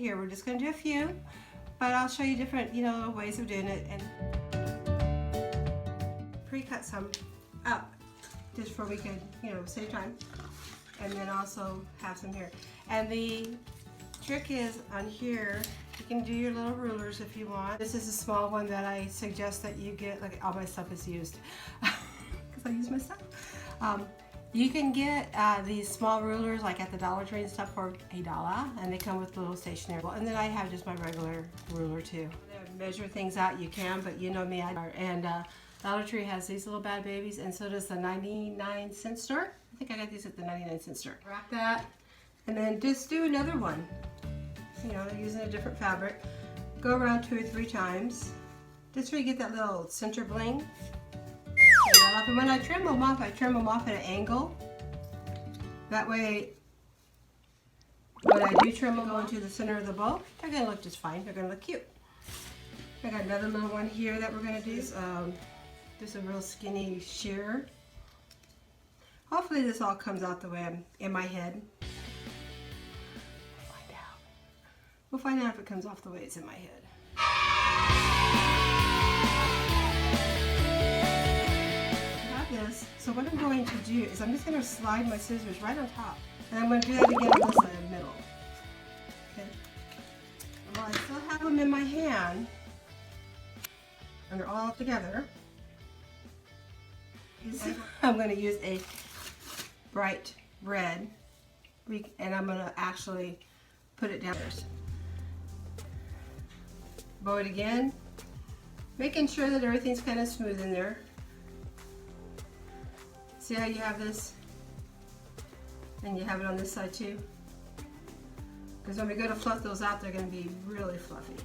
here. We're just going to do a few, but I'll show you different, ways of doing it, and pre-cut some up just for we can, save time, and then also have some here. And the trick is on here, you can do your little rulers if you want. This is a small one that I suggest that you get. Like, all my stuff is used because I use my stuff. You can get these small rulers like at the Dollar Tree and stuff for $1, and they come with little stationery. And then I have just my regular ruler too. To measure things out you can, but you know me, and Dollar Tree has these little bad babies, and so does the 99-cent store. I think I got these at the 99-cent store. Wrap that, and then just do another one. Using a different fabric. Go around 2 or 3 times. Just so you get that little center bling. And when I trim them off at an angle. That way, when I do trim them onto the center of the bow, they're going to look just fine. They're going to look cute. I got another little one here that we're going to do. Just a real skinny shear. Hopefully this all comes out the way I'm in my head. We'll find out if it comes off the way it's in my head. I have this, so what I'm going to do is I'm just going to slide my scissors right on top. And I'm going to do that again on this side in the middle. Okay. And while I still have them in my hand, and they're all together, I'm going to use a bright red, and I'm going to actually put it down. Bow it again, making sure that everything's kind of smooth in there. See how you have this? And you have it on this side too? Because when we go to fluff those out, they're going to be really fluffy.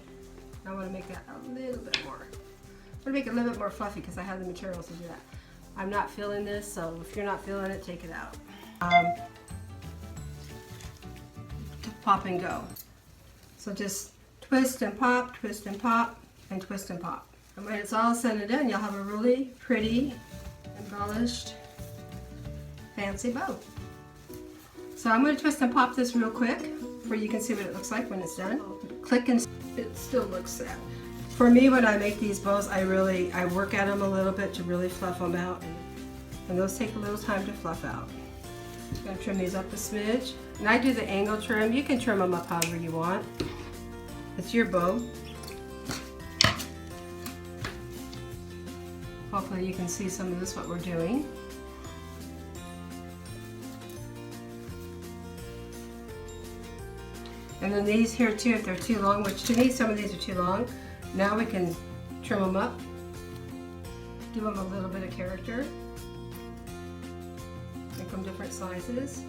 I want to make that a little bit more. I'm going to make it a little bit more fluffy because I have the materials to do that. I'm not feeling this, so if you're not feeling it, take it out. Pop and go. So just twist and pop, twist and pop, and twist and pop. And when it's all said and done, you'll have a really pretty, embellished, fancy bow. So I'm going to twist and pop this real quick, where you can see what it looks like when it's done. Click and it still looks sad. For me, when I make these bows, I work at them a little bit to really fluff them out. And those take a little time to fluff out. I'm going to trim these up a smidge. And I do the angle trim. You can trim them up however you want. It's your bow. Hopefully you can see some of this, what we're doing. And then these here too, if they're too long, which to me some of these are too long, now we can trim them up, give them a little bit of character, make them different sizes,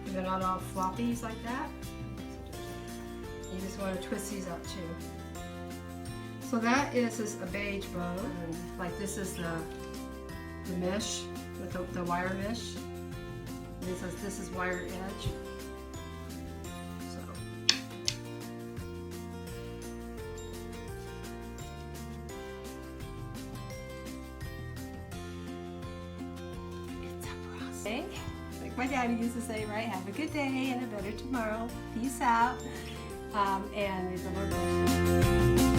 and they're not all floppies like that. You just want to twist these up too. So that is a beige bow, and like this is the mesh with the wire mesh. This is wire edge. So it's a process. Like my daddy used to say, right? Have a good day and a better tomorrow. Peace out. And the Lord bless you.